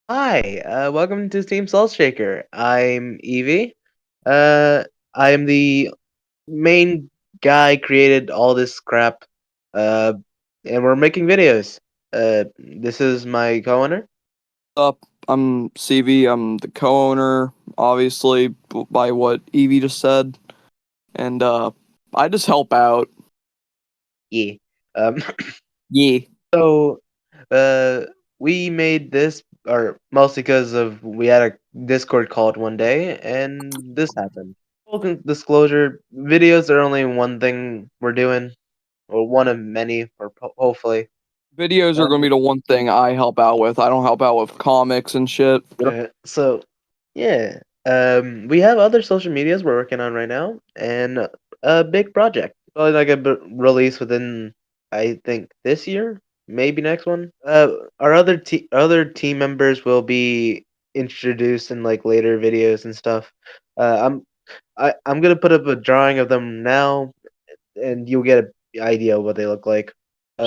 Hi, welcome to Team Salt Shaker. I'm Evie. Uh, I am the main guy created all this crap. Uh, and we're making videos. This is my co-owner. Up? I'm CV. I'm the co-owner, obviously, by what Evie just said, and I just help out. Yeah. Um, Yeah. so, uh, we made this, or mostly because of we had a Discord call one day, and this happened. Full disclosure: videos are only one thing we're doing, or one of many, or hopefully. Videos are Uh, gonna be the one thing I help out with. I don't help out with comics and shit. so yeah, we have other social medias we're working on right now, and a big project. Probably like a release within, I think, this year, maybe next one. Our other team members will be introduced in like later videos and stuff. I'm gonna put up a drawing of them now, and you'll get an idea of what they look like.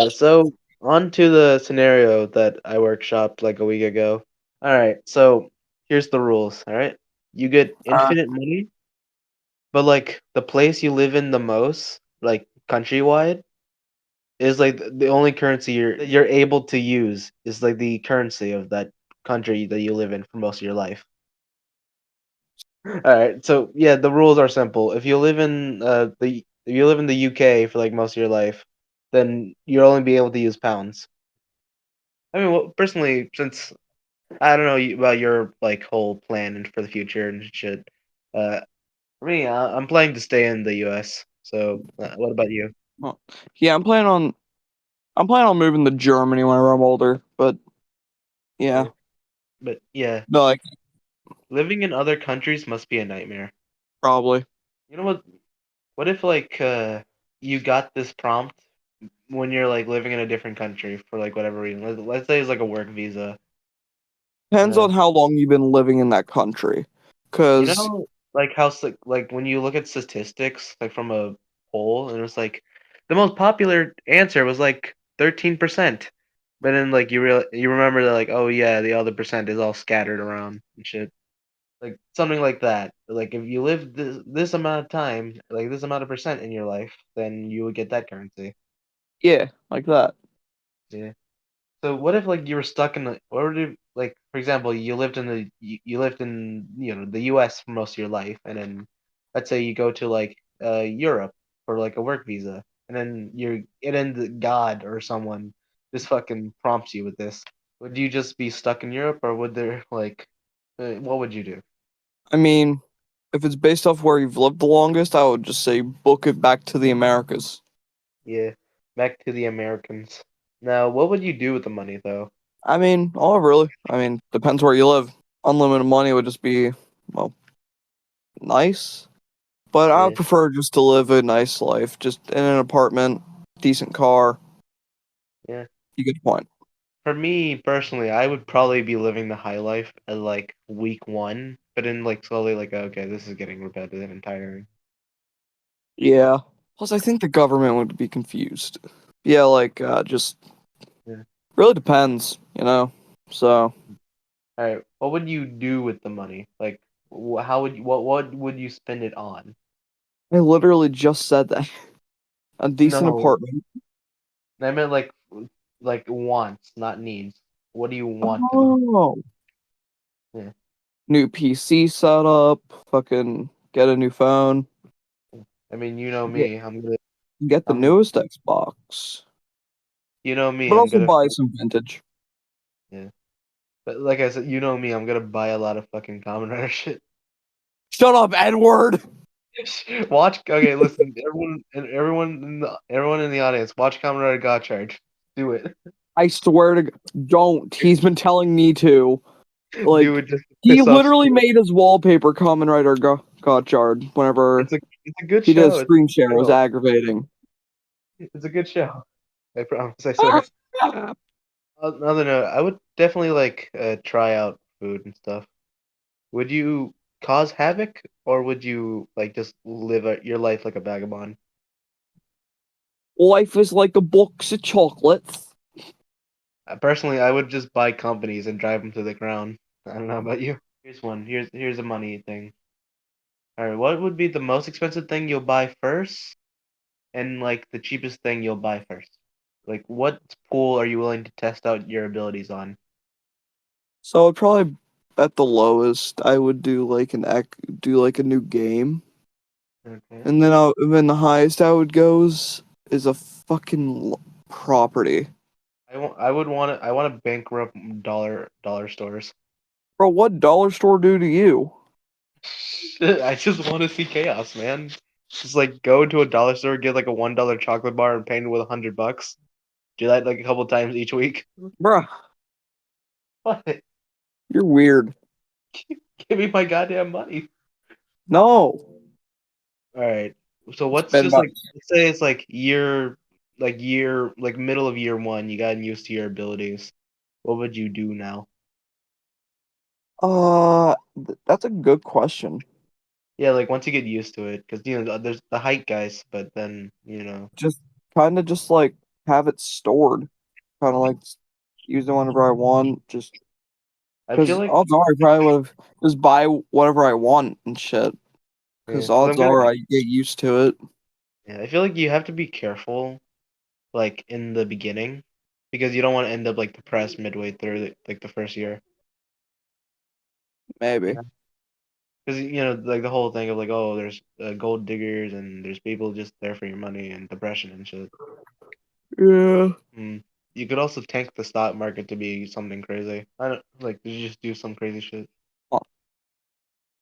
So on to the scenario that I workshopped like a week ago. All right, so here's the rules. All right, you get Uh, infinite money, but like the place you live in the most, like countrywide, is like the only currency you're able to use is like the currency of that country that you live in for most of your life. All right, so yeah, the rules are simple. If you live in the UK for like most of your life, then you'll only be able to use pounds. I mean, well, personally, since I don't know about your like whole plan and for the future and shit, uh, for me, I'm planning to stay in the US. So, what about you? well, yeah, I'm planning on moving to Germany whenever I'm older. But yeah, Yeah, but yeah, no, like living in other countries must be a nightmare. probably. You know what? What if like you got this prompt when you're like living in a different country for like whatever reason? Let's say it's like a work visa. Depends Uh, on how long you've been living in that country, you cause know, like how like when you look at statistics like from a poll, and it was like the most popular answer was like 13%, but then like you remember that like, oh yeah, the other percent is all scattered around and shit. Like something like that. Like if you live this amount of time, like this amount of percent in your life, then you would get that currency. yeah, like that. Yeah. So what if like you were stuck in the what would you like for example you lived in the US for most of your life, and then let's say you go to like Europe for like a work visa, and then God or someone just fucking prompts you with this. Would you just be stuck in Europe, or would there like what would you do? I mean, if it's based off where you've lived the longest, I would just say book it back to the Americas. Yeah, back to the Americans. Now, what would you do with the money though? I mean, all really. I mean, depends where you live. Unlimited money would just be, well, nice. But I would Yeah. prefer just to live a nice life, just in an apartment, decent car. Yeah. You get the point. For me personally, I would probably be living the high life at like week one, but then like slowly like okay, this is getting repetitive and tiring. Yeah. Plus, I think the government would be confused. Yeah, like, just Yeah. really depends, you know? So, All right. What would you do with the money? Like, how would what would you spend it on? I literally just said that. A decent No, apartment. I meant like wants, not needs. What do you want to buy? Oh. Yeah. New PC setup, fucking get a new phone. I mean, you know me. Get the I'm newest Xbox, you know me. but I'm also gonna buy some vintage. yeah. But like I said, you know me. I'm gonna buy a lot of fucking Kamen Rider shit. Shut up, Edward. Watch. Okay, listen, everyone in the audience, watch Kamen Rider God Charge. Do it. I swear to don't. He's been telling me to. Do Like it just to he piss off. literally made his wallpaper Kamen Rider Gotchard whenever It's a good he did a show. It's a screen good share. It was show. aggravating. It's a good show. I promise. I swear. On another note, I would definitely like try out food and stuff. Would you cause havoc, or would you like just live your life like a vagabond? Life is like a box of chocolates. Personally, I would just buy companies and drive them to the ground. I don't know about you. Here's one. Here's a money thing. All right, what would be the most expensive thing you'll buy first, and like the cheapest thing you'll buy first? Like, what pool are you willing to test out your abilities on? So I'd probably at the lowest I would do like do like a new game, Okay. and then the highest I would go is a fucking property. I would want to. I want to bankrupt dollar stores. Bro, what dollar store do to you? Shit, I just want to see chaos, man. Just like go to a dollar store, get like a $1 chocolate bar, and paint it with $100. Do that like a couple times each week. Bruh, What? you're weird. Give me my goddamn money. No. All right. So what's Spend just my like let's say it's like middle of year one, you gotten used to your abilities. What would you do now? that's a good question. Yeah, like once you get used to it, because there's the height guys, but then Just kind of just like have it stored. Kind of like use it whenever I want. Just I feel because like odds are I probably would have just buy whatever I want and shit. yeah, Because 'cause odds are I get used to it. I feel like you have to be careful like in the beginning because you don't want to end up like depressed midway through like the first year. Maybe. Because like the whole thing of like, oh, there's gold diggers and there's people just there for your money and depression and shit. Yeah. Mm. You could also tank the stock market to be something crazy. I don't like you just do some crazy shit. Oh,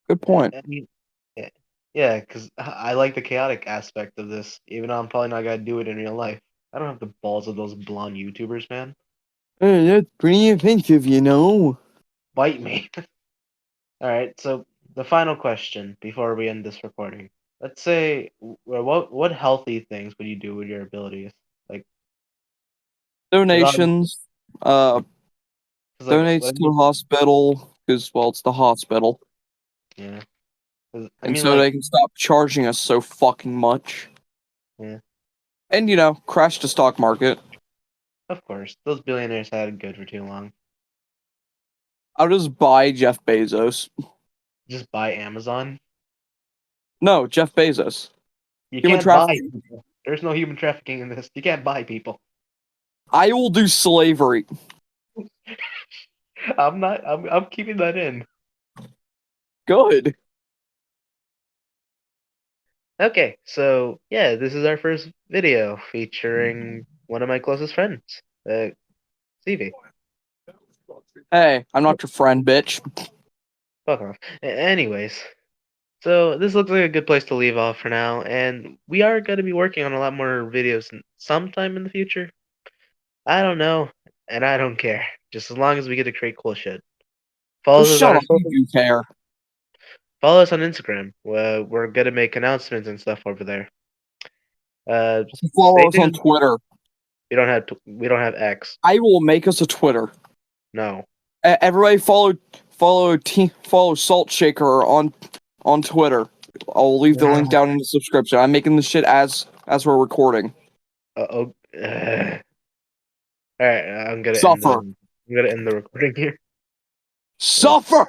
good point. I mean, yeah, yeah, because I like the chaotic aspect of this, even though I'm probably not gonna do it in real life. I don't have the balls of those blonde YouTubers, man. That's pretty offensive, you know. Bite me. All right, so the final question before we end this recording. Let's say, what healthy things would you do with your abilities? Like, because Donations. Uh, like, donates to the hospital because well, it's the hospital, yeah, 'cause, I and mean, so like, they can stop charging us so fucking much. yeah, And crash the stock market. of course, those billionaires had it good for too long. I'll just buy Jeff Bezos. Just buy Amazon. No, Jeff Bezos. You Human can't buy trafficking. people. There's no human trafficking in this. You can't buy people. I will do slavery. I'm not. I'm keeping that in. Good. Okay, so yeah, this is our first video featuring one of my closest friends, Stevie. Hey, I'm not your friend, bitch. Fuck off. Anyways, so this looks like a good place to leave off for now, and we are going to be working on a lot more videos sometime in the future. I don't know, and I don't care. Just as long as we get to create cool shit. Oh, Follow us on shut our up. You social. do care. Follow us on Instagram. We're gonna make announcements and stuff over there. Uh, Stay Follow us on tuned. Twitter. We don't have X. I will make us a Twitter. No. Everybody follow Salt Shaker on Twitter. I'll leave the link down in the description. I'm making this shit as we're recording. Oh. All right. I'm gonna end the Suffer. I'm gonna end the recording here. Suffer.